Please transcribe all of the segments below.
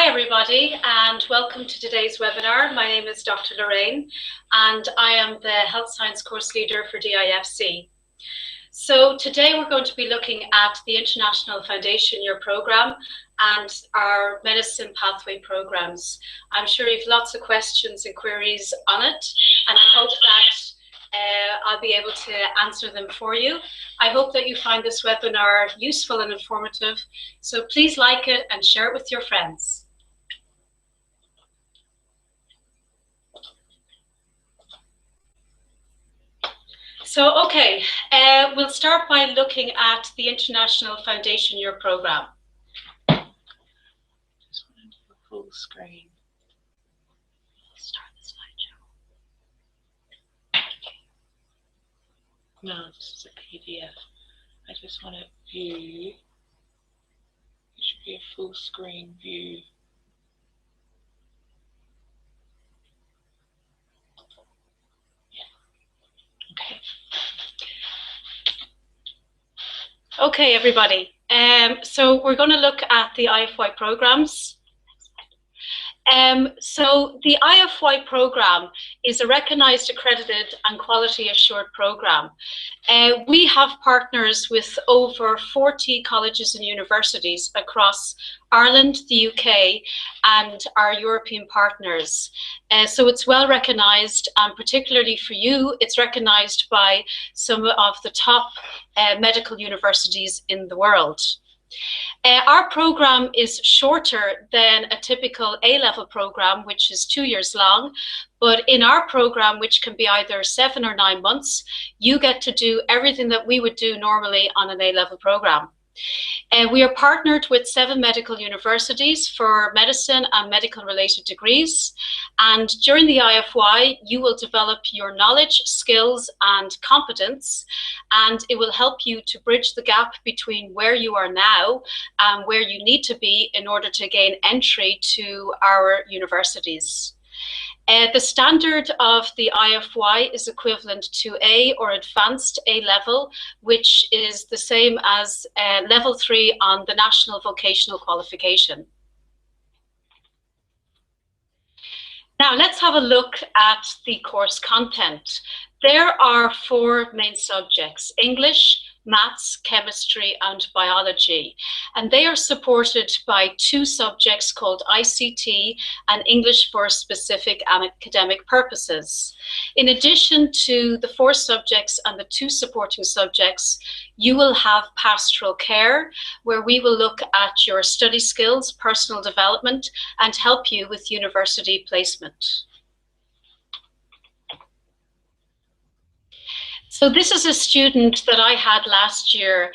Hi everybody, and welcome to today's webinar. My name is Dr. Lorraine and I am the Health Science Course Leader for DIFC. So today we're going to be looking at the International Foundation Year Programme and our Medicine Pathway Programmes. I'm sure you have lots of questions and queries on it, and I hope that I'll be able to answer them for you. I hope that you find this webinar useful and informative, so please like it and share it with your friends. So, okay, we'll start by looking at the International Foundation Year Programme. Just want to do a full screen. Start the slideshow. No, this is a PDF. I just want to view. It should be a full screen view. Yeah. Okay, everybody. So we're going to look at the IFY programs. So the IFY program is a recognized, accredited and quality assured program. We have partners with over 40 colleges and universities across Ireland, the UK and our European partners. So it's well recognized, and particularly for you, it's recognized by some of the top medical universities in the world. Our program is shorter than a typical A-level program, which is 2 years long. But in our program, which can be either 7 or 9 months, you get to do everything that we would do normally on an A-level program. We are partnered with 7 medical universities for medicine and medical related degrees. And during the IFY, you will develop your knowledge, skills and competence, and it will help you to bridge the gap between where you are now and where you need to be in order to gain entry to our universities. The standard of the IFY is equivalent to A or advanced A level, which is the same as level 3 on the National Vocational Qualification. Now let's have a look at the course content. There are 4 main subjects: English, maths, chemistry and biology, and they are supported by 2 subjects called ICT and English for specific academic purposes. In addition to the 4 subjects and the 2 supporting subjects, you will have pastoral care, where we will look at your study skills, personal development and help you with university placement. So this is a student that I had last year,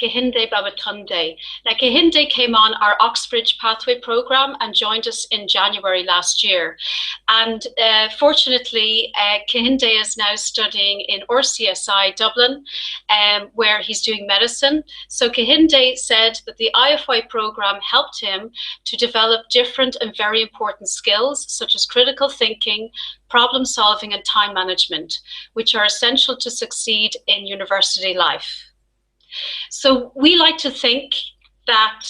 Kehinde Babatunde. Now Kehinde came on our Oxbridge Pathway Programme and joined us in January last year. And fortunately, Kehinde is now studying in RCSI Dublin, where he's doing medicine. So Kehinde said that the IFY programme helped him to develop different and very important skills, such as critical thinking, problem solving and time management, which are essential to succeed in university life. So we like to think that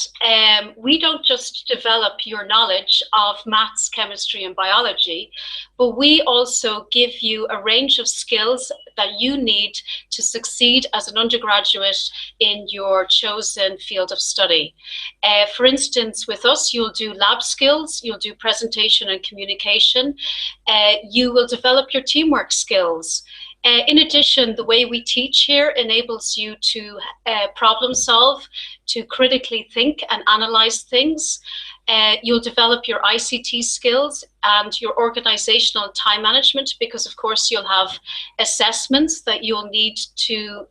we don't just develop your knowledge of maths, chemistry and biology, but we also give you a range of skills that you need to succeed as an undergraduate in your chosen field of study. For instance, with us, you'll do lab skills, you'll do presentation and communication, you will develop your teamwork skills. In addition, the way we teach here enables you to problem solve, to critically think and analyze things. You'll develop your ICT skills and your organizational time management, because of course you'll have assessments that you'll need to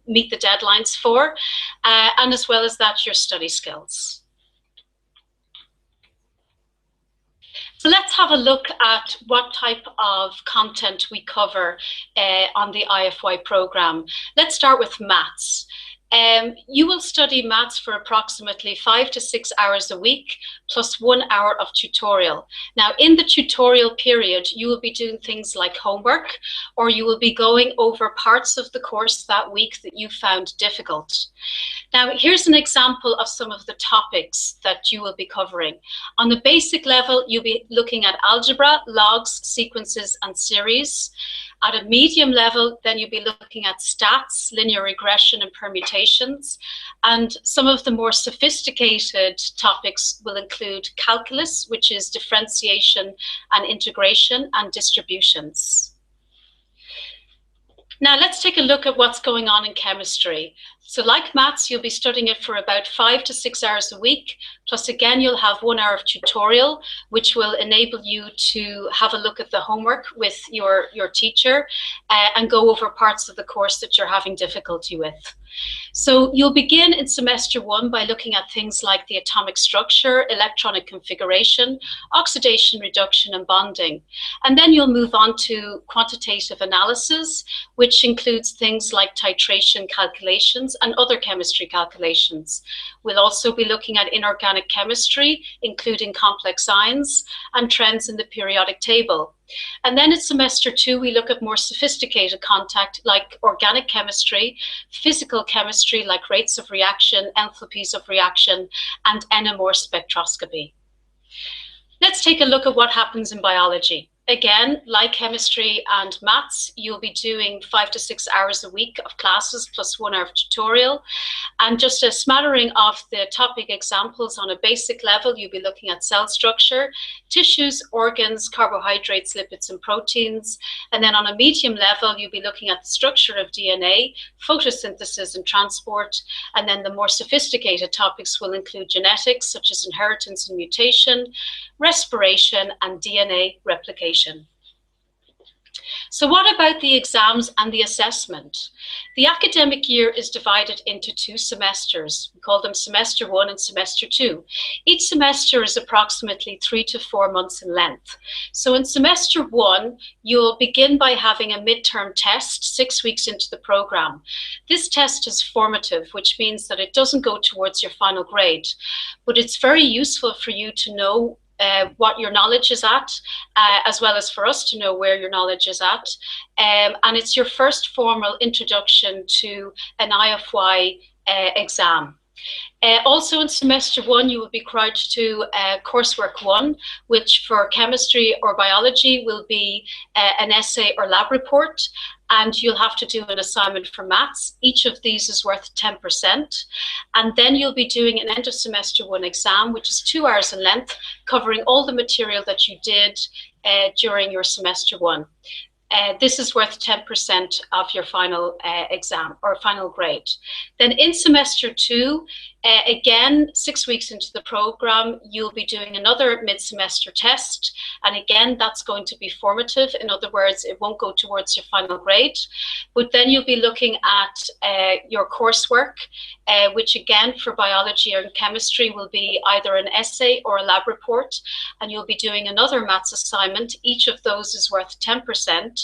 meet the deadlines for, and as well as that, your study skills. So let's have a look at what type of content we cover on the IFY programme. Let's start with maths. You will study maths for approximately 5 to 6 hours a week, plus 1 hour of tutorial. Now, in the tutorial period, you will be doing things like homework, or you will be going over parts of the course that week that you found difficult. Now, here's an example of some of the topics that you will be covering. On the basic level, you'll be looking at algebra, logs, sequences, and series. At a medium level, then you'll be looking at stats, linear regression, and permutations. And some of the more sophisticated topics will include calculus, which is differentiation and integration, and distributions. Now let's take a look at what's going on in chemistry. So like maths, you'll be studying it for about 5 to 6 hours a week. Plus again, you'll have 1 hour of tutorial, which will enable you to have a look at the homework with your teacher and go over parts of the course that you're having difficulty with. So you'll begin in semester 1 by looking at things like the atomic structure, electronic configuration, oxidation, reduction, and bonding. And then you'll move on to quantitative analysis, which includes things like titration calculations and other chemistry calculations. We'll also be looking at inorganic chemistry, including complex ions and trends in the periodic table. And then in semester 2, we look at more sophisticated content like organic chemistry, physical chemistry like rates of reaction, enthalpies of reaction, and NMR spectroscopy. Let's take a look at what happens in biology. Again, like chemistry and maths, you'll be doing 5 to 6 hours a week of classes plus 1 hour of tutorial. And just a smattering of the topic examples on a basic level, you'll be looking at cell structure, tissues, organs, carbohydrates, lipids, and proteins. And then on a medium level, you'll be looking at the structure of DNA, photosynthesis and transport. And then the more sophisticated topics will include genetics, such as inheritance and mutation, respiration, and DNA replication. So what about the exams and the assessment? The academic year is divided into 2 semesters. We call them semester 1 and semester 2. Each semester is approximately 3 to 4 months in length. So in semester 1, you'll begin by having a midterm test 6 weeks into the program. This test is formative, which means that it doesn't go towards your final grade, but it's very useful for you to know what your knowledge is at, as well as for us to know where your knowledge is at. And it's your first formal introduction to an IFY exam. Also in semester 1, you will be required to do coursework 1, which for chemistry or biology will be an essay or lab report, and you'll have to do an assignment for maths. Each of these is worth 10%. And then you'll be doing an end of semester 1 exam, which is 2 hours in length, covering all the material that you did during your semester 1. This is worth 10% of your final exam or final grade. Then in semester 2, again, 6 weeks into the program, you'll be doing another mid-semester test. And again, that's going to be formative. In other words, it won't go towards your final grade. But then you'll be looking at your coursework, which again, for biology or chemistry will be either an essay or a lab report. And you'll be doing another maths assignment. Each of those is worth 10%.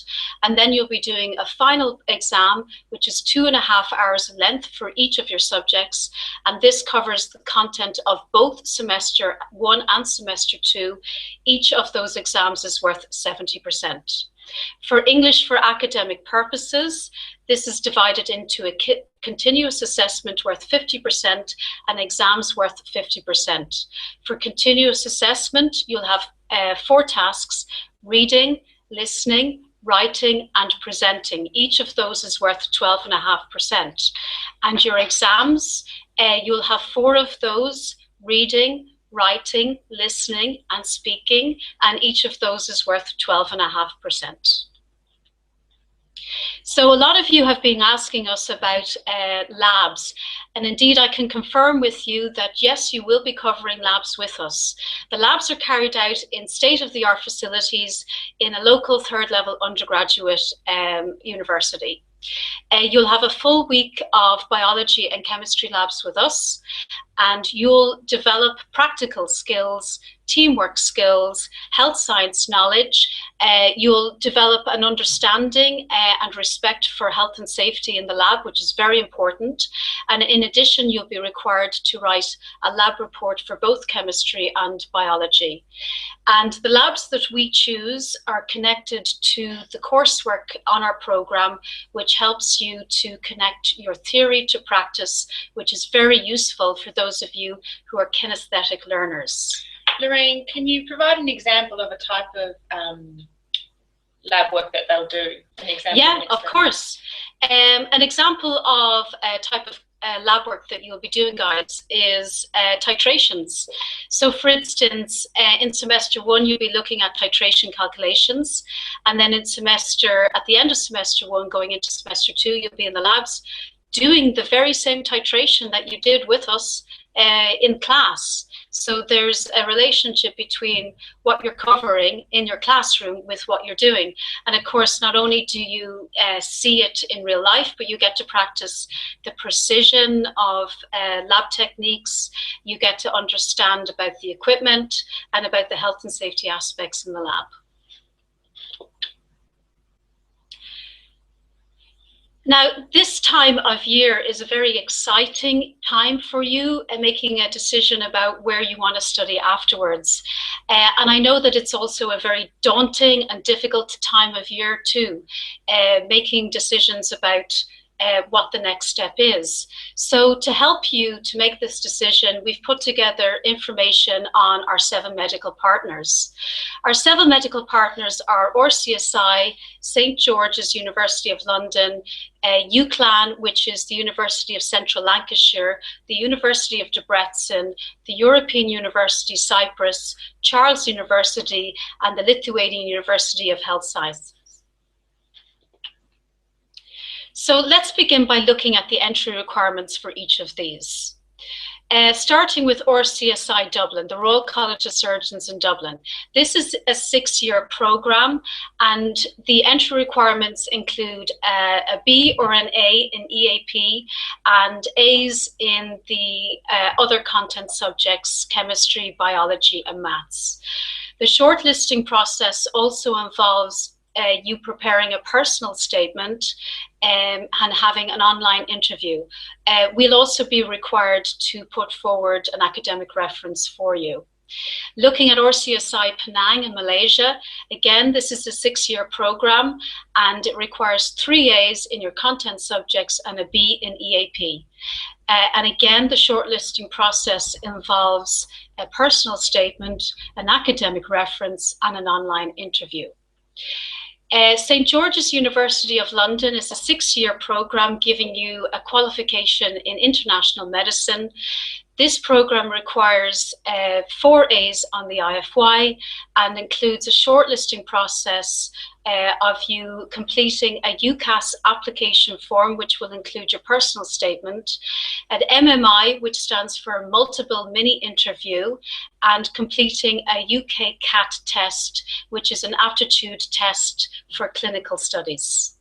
And then you'll be doing a final exam, which is 2.5 hours in length for each of your subjects. And this covers the content of both semester 1 and semester 2. Each of those exams is worth 70%. For English for academic purposes, this is divided into a continuous assessment worth 50% and exams worth 50%. For continuous assessment, you'll have 4 tasks: reading, listening, writing, and presenting. Each of those is worth 12.5%. And your exams, you'll have 4 of those: reading, writing, listening, and speaking, and each of those is worth 12.5%. So a lot of you have been asking us about labs, and indeed I can confirm with you that yes, you will be covering labs with us. The labs are carried out in state-of-the-art facilities in a local 3rd level undergraduate university. You'll have a full week of biology and chemistry labs with us, and you'll develop practical skills, teamwork skills, health science knowledge. You'll develop an understanding and respect for health and safety in the lab, which is very important. And in addition, you'll be required to write a lab report for both chemistry and biology. And the labs that we choose are connected to the coursework on our program, which helps you to connect your theory to practice, which is very useful for those of you who are kinesthetic learners. Lorraine, can you provide an example of a type of lab work that they'll do? Yeah, of course. An example of a type of lab work that you'll be doing, guys, is titrations. So for instance, in semester 1, you'll be looking at titration calculations, and then at the end of semester 1, going into semester 2, you'll be in the labs doing the very same titration that you did with us in class. So there's a relationship between what you're covering in your classroom with what you're doing. And of course, not only do you see it in real life, but you get to practice the precision of lab techniques. You get to understand about the equipment and about the health and safety aspects in the lab. Now, this time of year is a very exciting time for you and making a decision about where you want to study afterwards. And I know that it's also a very daunting and difficult time of year too, making decisions about what the next step is. So to help you to make this decision, we've put together information on our 7 medical partners. Our 7 medical partners are RCSI, St. George's University of London, UCLan, which is the University of Central Lancashire, the University of Debrecen, the European University Cyprus, Charles University, and the Lithuanian University of Health Sciences. So let's begin by looking at the entry requirements for each of these. Starting with RCSI Dublin, the Royal College of Surgeons in Dublin. This is a 6-year program, and the entry requirements include a B or an A in EAP and A's in the other content subjects, chemistry, biology, and maths. The shortlisting process also involves you preparing a personal statement and having an online interview. We'll also be required to put forward an academic reference for you. Looking at RCSI Penang in Malaysia, again, this is a 6-year program, and it requires 3 A's in your content subjects and a B in EAP. And again, the shortlisting process involves a personal statement, an academic reference, and an online interview. St. George's University of London is a 6-year program giving you a qualification in international medicine. This program requires 4 A's on the IFY and includes a shortlisting process of you completing a UCAS application form, which will include your personal statement, an MMI, which stands for multiple mini interview, and completing a UK CAT test, which is an aptitude test for clinical studies.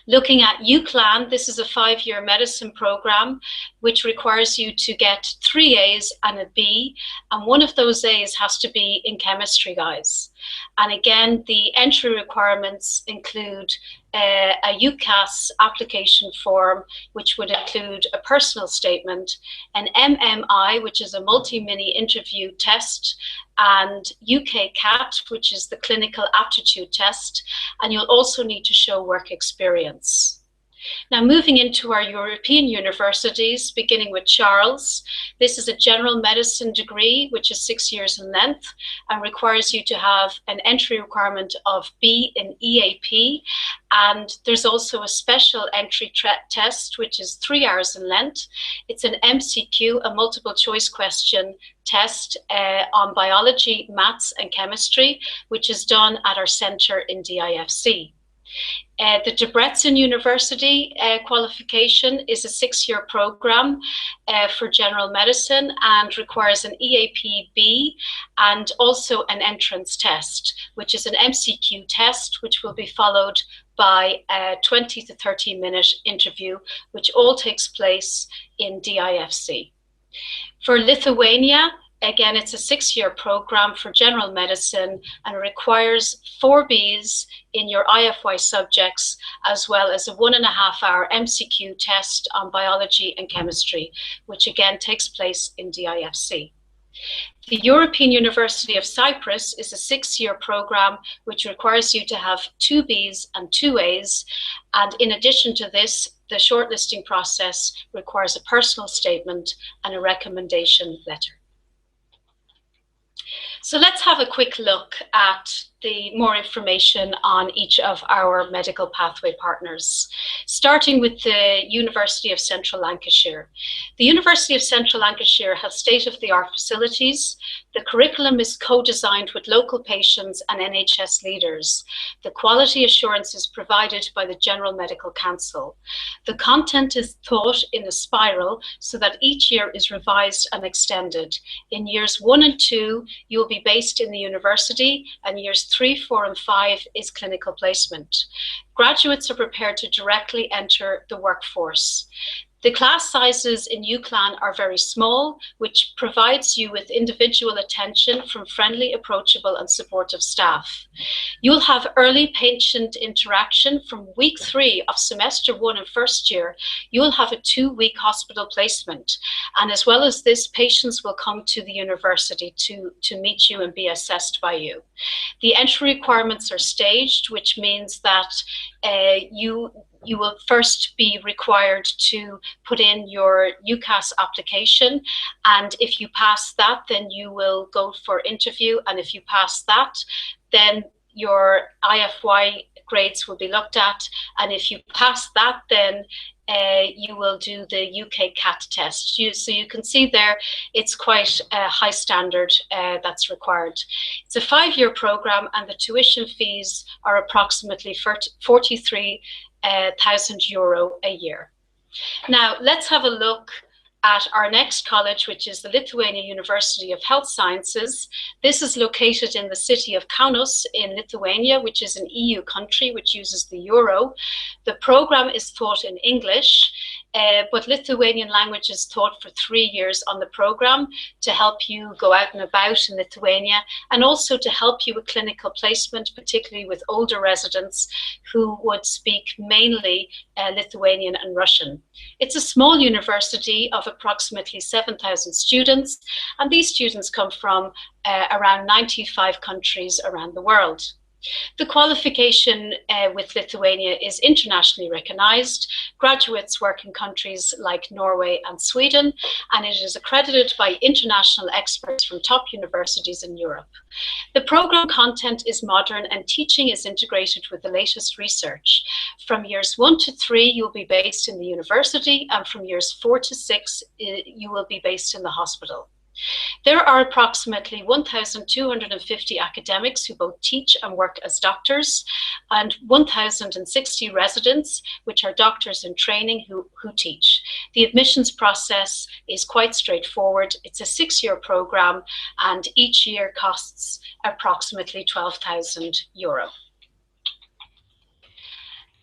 Looking at UCLan, this is a 5-year medicine program which requires you to get 3 A's and a B, and one of those A's has to be in chemistry, guys. And again, the entry requirements include a UCAS application form, which would include a personal statement, an MMI, which is a multi-mini interview test, and UK CAT, which is the clinical aptitude test, and you'll also need to show work experience. Now, moving into our European universities, beginning with Charles, this is a general medicine degree, which is 6 years in length and requires you to have an entry requirement of B in EAP. And there's also a special entry test, which is 3 hours in length. It's an MCQ, a multiple choice question test on biology, maths, and chemistry, which is done at our center in DIFC. The Debrecen University qualification is a 6-year program for general medicine and requires an EAP B and also an entrance test, which is an MCQ test, which will be followed by a 20 to 30 minute interview, which all takes place in DIFC. For Lithuania, again, it's a 6-year program for general medicine and it requires 4 Bs in your IFY subjects, as well as a 1.5-hour MCQ test on biology and chemistry, which again takes place in DIFC. The European University of Cyprus is a 6-year program which requires you to have 2 Bs and 2 As. And in addition to this, the shortlisting process requires a personal statement and a recommendation letter. So let's have a quick look at the more information on each of our medical pathway partners, starting with the University of Central Lancashire. The University of Central Lancashire has state-of-the-art facilities. The curriculum is co-designed with local patients and NHS leaders. The quality assurance is provided by the General Medical Council. The content is taught in a spiral so that each year is revised and extended. In years 1 and 2, you'll be based in the university, and years 3, 4, and 5 is clinical placement. Graduates are prepared to directly enter the workforce. The class sizes in UCLan are very small, which provides you with individual attention from friendly, approachable, and supportive staff. You'll have early patient interaction from week 3 of semester 1 and first year. You'll have a 2-week hospital placement. And as well as this, patients will come to the university to meet you and be assessed by you. The entry requirements are staged, which means that you will first be required to put in your UCAS application, and if you pass that, then you will go for interview, and if you pass that, then your IFY grades will be looked at, and if you pass that, then you will do the UK CAT test. So you can see there, it's quite a high standard that's required. It's a 5-year program, and the tuition fees are approximately 43,000 euro a year. Now, let's have a look at our next college, which is the Lithuania University of Health Sciences. This is located in the city of Kaunas in Lithuania, which is an EU country which uses the euro. The program is taught in English, but Lithuanian language is taught for 3 years on the program to help you go out and about in Lithuania, and also to help you with clinical placement, particularly with older residents who would speak mainly Lithuanian and Russian. It's a small university of approximately 7,000 students, and these students come from around 95 countries around the world. The qualification with Lithuania is internationally recognized. Graduates work in countries like Norway and Sweden, and it is accredited by international experts from top universities in Europe. The program content is modern and teaching is integrated with the latest research. From years 1 to 3, you'll be based in the university, and from years 4 to 6, you will be based in the hospital. There are approximately 1,250 academics who both teach and work as doctors, and 1,060 residents, which are doctors in training who teach. The admissions process is quite straightforward. It's a 6-year program, and each year costs approximately 12,000 euro.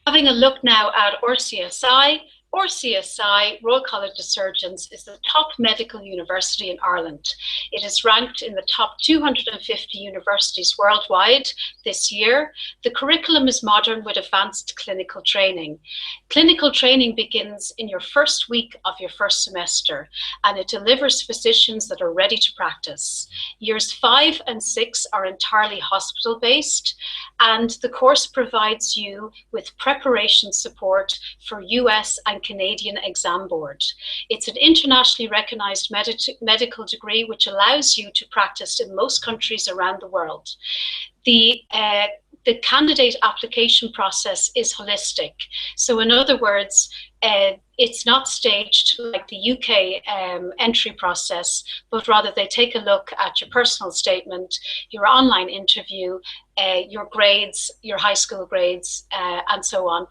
Having a look now at RCSI. RCSI, Royal College of Surgeons, is the top medical university in Ireland. It is ranked in the top 250 universities worldwide this year. The curriculum is modern with advanced clinical training. Clinical training begins in your first week of your first semester, and it delivers physicians that are ready to practice. Years 5 and 6 are entirely hospital-based, and the course provides you with preparation support for US and Canadian exam board. It's an internationally recognized medical degree which allows you to practice in most countries around the world. The candidate application process is holistic. So in other words, it's not staged like the UK entry process, but rather they take a look at your personal statement, your online interview, your grades, your high school grades, and so on,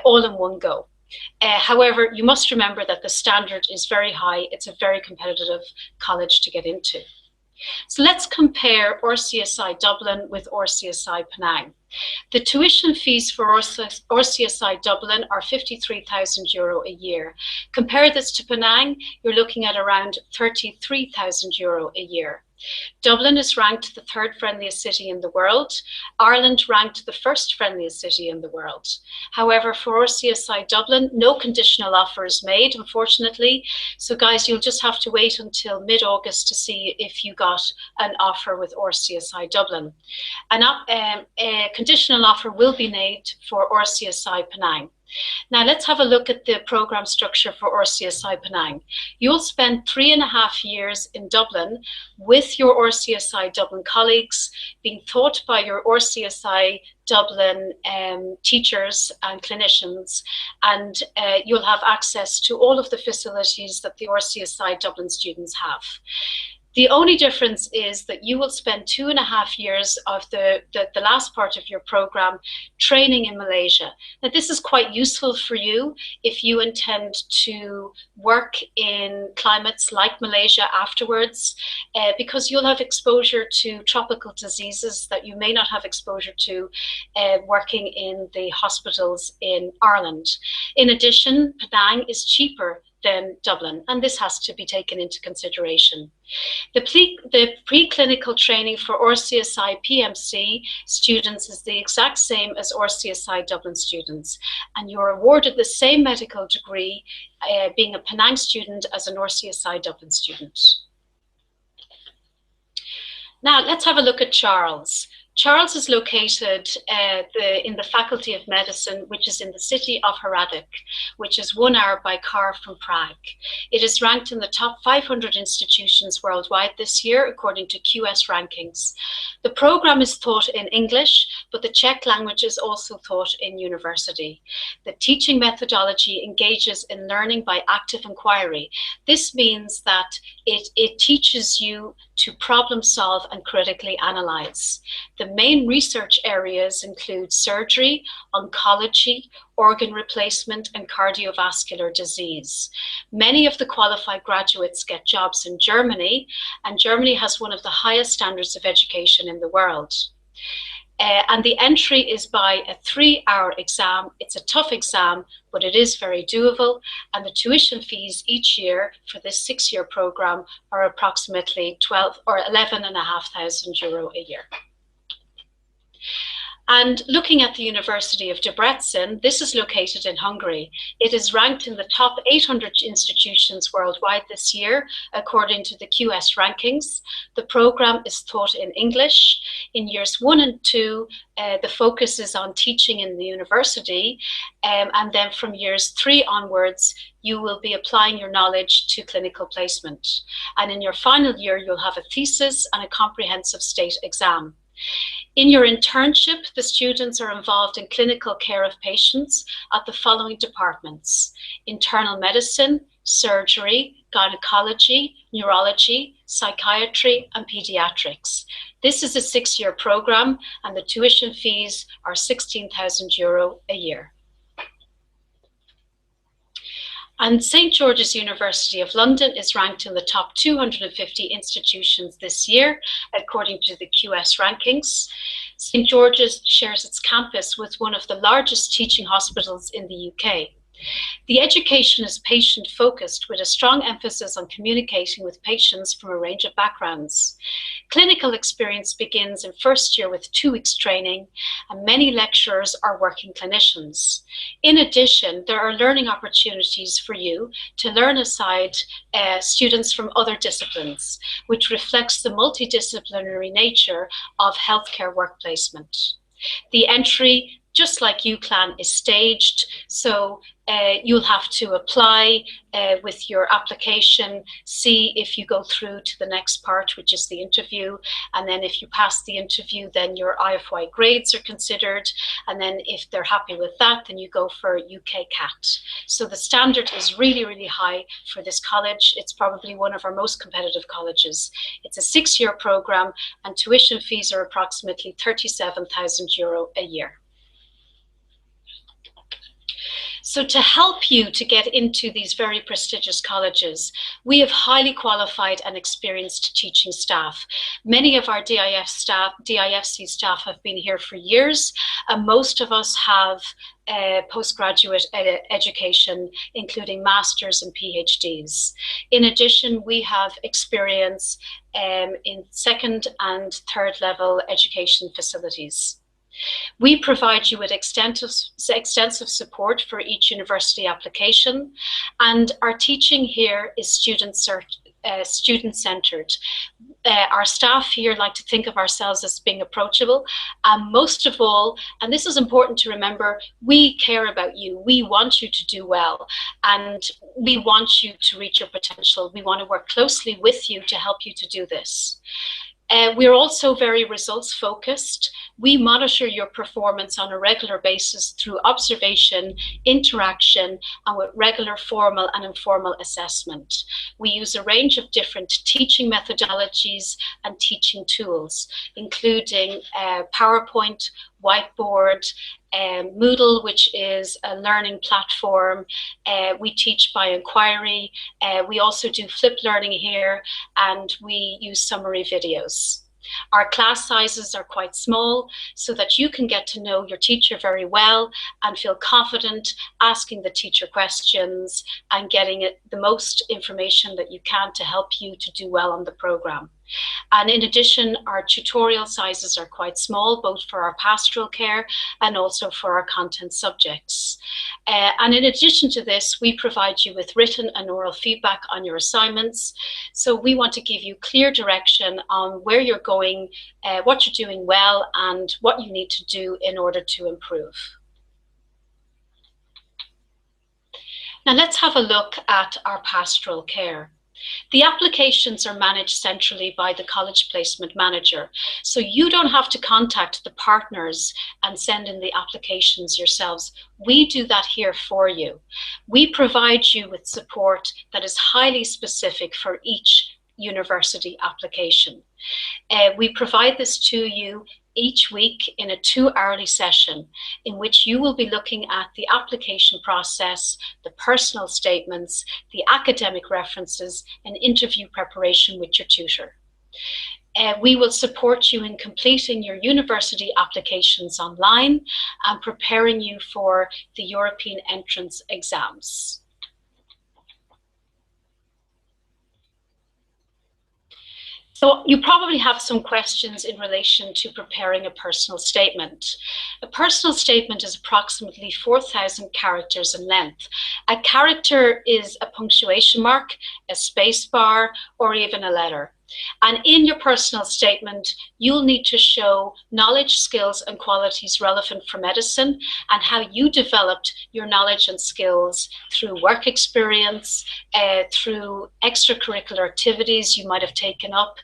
all in one go. However, you must remember that the standard is very high. It's a very competitive college to get into. So let's compare RCSI Dublin with RCSI Penang. The tuition fees for RCSI Dublin are €53,000 a year. Compare this to Penang, you're looking at around €33,000 a year. Dublin is ranked the third friendliest city in the world. Ireland ranked the first friendliest city in the world. However, for RCSI Dublin, no conditional offer is made, unfortunately. So guys, you'll just have to wait until mid-August to see if you got an offer with RCSI Dublin. A conditional offer will be made for RCSI Penang. Now let's have a look at the programme structure for RCSI Penang. You'll spend 3.5 years in Dublin with your RCSI Dublin colleagues, being taught by your RCSI Dublin teachers and clinicians, and you'll have access to all of the facilities that the RCSI Dublin students have. The only difference is that you will spend 2.5 years of the last part of your program training in Malaysia. Now, this is quite useful for you if you intend to work in climates like Malaysia afterwards, because you'll have exposure to tropical diseases that you may not have exposure to working in the hospitals in Ireland. In addition, Penang is cheaper than Dublin, and this has to be taken into consideration. The preclinical training for RCSI PMC students is the exact same as RCSI Dublin students, and you're awarded the same medical degree being a Penang student as an RCSI Dublin student. Now let's have a look at Charles. Charles is located in the Faculty of Medicine, which is in the city of Hradec, which is 1 hour by car from Prague. It is ranked in the top 500 institutions worldwide this year, according to QS rankings. The program is taught in English, but the Czech language is also taught in university. The teaching methodology engages in learning by active inquiry. This means that it teaches you to problem solve and critically analyze. The main research areas include surgery, oncology, organ replacement, and cardiovascular disease. Many of the qualified graduates get jobs in Germany, and Germany has one of the highest standards of education in the world. And the entry is by a 3-hour exam. It's a tough exam, but it is very doable. And the tuition fees each year for this 6-year program are approximately 12 or 11,500 euro a year. And looking at the University of Debrecen, this is located in Hungary. It is ranked in the top 800 institutions worldwide this year, according to the QS rankings. The program is taught in English. In years 1 and 2, the focus is on teaching in the university. And then from years 3 onwards, you will be applying your knowledge to clinical placement. And in your final year, you'll have a thesis and a comprehensive state exam. In your internship, the students are involved in clinical care of patients at the following departments: internal medicine, surgery, gynecology, neurology, psychiatry, and pediatrics. This is a 6-year program, and the tuition fees are €16,000 a year. And St. George's University of London is ranked in the top 250 institutions this year, according to the QS rankings. St. George's shares its campus with one of the largest teaching hospitals in the UK. The education is patient-focused with a strong emphasis on communicating with patients from a range of backgrounds. Clinical experience begins in first year with 2 weeks training, and many lecturers are working clinicians. In addition, there are learning opportunities for you to learn aside students from other disciplines, which reflects the multidisciplinary nature of healthcare work placement. The entry, just like UCLan, is staged, so you'll have to apply with your application, see if you go through to the next part, which is the interview, and then if you pass the interview, then your IFY grades are considered, and then if they're happy with that, then you go for UK CAT. So the standard is really, really high for this college. It's probably one of our most competitive colleges. It's a 6-year program, and tuition fees are approximately €37,000 a year. So to help you to get into these very prestigious colleges, we have highly qualified and experienced teaching staff. Many of our DIFC staff have been here for years, and most of us have postgraduate education, including masters and PhDs. In addition, we have experience in second and third level education facilities. We provide you with extensive support for each university application, and our teaching here is student-centered. Our staff here like to think of ourselves as being approachable, and most of all, and this is important to remember, we care about you. We want you to do well, and we want you to reach your potential. We want to work closely with you to help you to do this. We're also very results focused. We monitor your performance on a regular basis through observation, interaction, and with regular formal and informal assessment. We use a range of different teaching methodologies and teaching tools, including PowerPoint, Whiteboard, Moodle, which is a learning platform. We teach by inquiry. We also do flipped learning here, and we use summary videos. Our class sizes are quite small so that you can get to know your teacher very well and feel confident asking the teacher questions and getting the most information that you can to help you to do well on the program. And in addition, our tutorial sizes are quite small, both for our pastoral care and also for our content subjects. And in addition to this, we provide you with written and oral feedback on your assignments. So we want to give you clear direction on where you're going, what you're doing well, and what you need to do in order to improve. Now let's have a look at our pastoral care. The applications are managed centrally by the college placement manager, so you don't have to contact the partners and send in the applications yourselves. We do that here for you. We provide you with support that is highly specific for each university application. We provide this to you each week in a 2-hourly session in which you will be looking at the application process, the personal statements, the academic references, and interview preparation with your tutor. We will support you in completing your university applications online and preparing you for the European entrance exams. So you probably have some questions in relation to preparing a personal statement. A personal statement is approximately 4,000 characters in length. A character is a punctuation mark, a space bar, or even a letter. And in your personal statement, you'll need to show knowledge, skills, and qualities relevant for medicine and how you developed your knowledge and skills through work experience, through extracurricular activities you might have taken up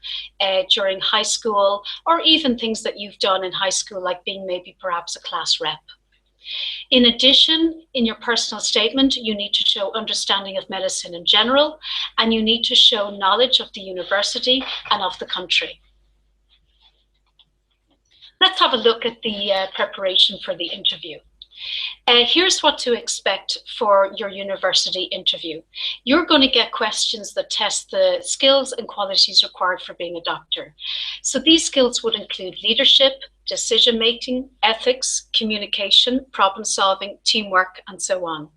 during high school, or even things that you've done in high school, like being maybe perhaps a class rep. In addition, in your personal statement, you need to show understanding of medicine in general, and you need to show knowledge of the university and of the country. Let's have a look at the preparation for the interview. Here's what to expect for your university interview. You're going to get questions that test the skills and qualities required for being a doctor. So these skills would include leadership, decision-making, ethics, communication, problem-solving, teamwork, and so on.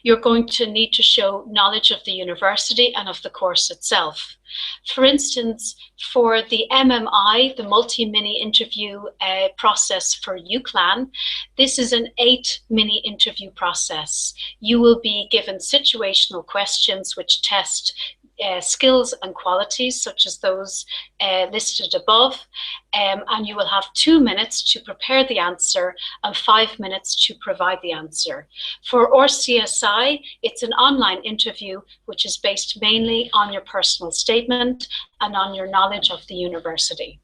You're going to need to show knowledge of the university and of the course itself. For instance, for the MMI, the multi-mini interview process for UCLan, this is an 8-mini interview process. You will be given situational questions which test skills and qualities such as those listed above, and you will have 2 minutes to prepare the answer and 5 minutes to provide the answer. For RCSI, it's an online interview which is based mainly on your personal statement and on your knowledge of the university.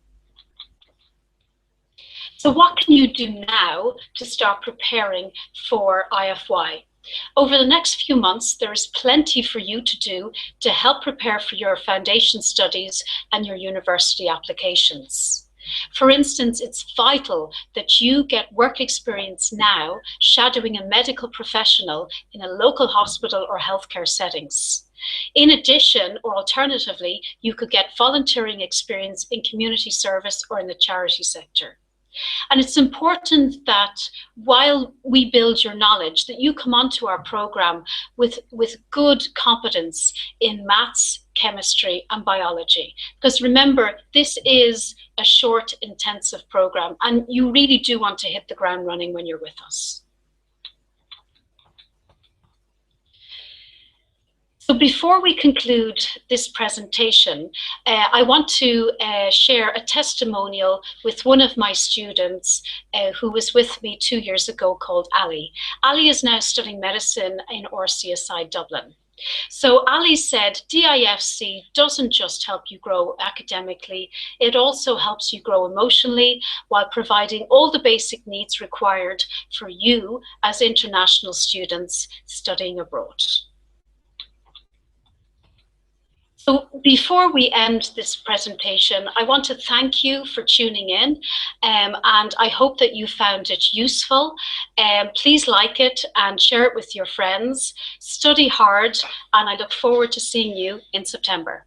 So what can you do now to start preparing for IFY? Over the next few months, there is plenty for you to do to help prepare for your foundation studies and your university applications. For instance, it's vital that you get work experience now shadowing a medical professional in a local hospital or healthcare settings. In addition, or alternatively, you could get volunteering experience in community service or in the charity sector. And it's important that while we build your knowledge, that you come onto our program with good competence in maths, chemistry, and biology. Because remember, this is a short, intensive program, and you really do want to hit the ground running when you're with us. So before we conclude this presentation, I want to share a testimonial with one of my students who was with me 2 years ago, called Ali. Ali is now studying medicine in RCSI Dublin. So Ali said, DIFC doesn't just help you grow academically, it also helps you grow emotionally while providing all the basic needs required for you as international students studying abroad. So before we end this presentation, I want to thank you for tuning in, and I hope that you found it useful. Please like it and share it with your friends. Study hard, and I look forward to seeing you in September.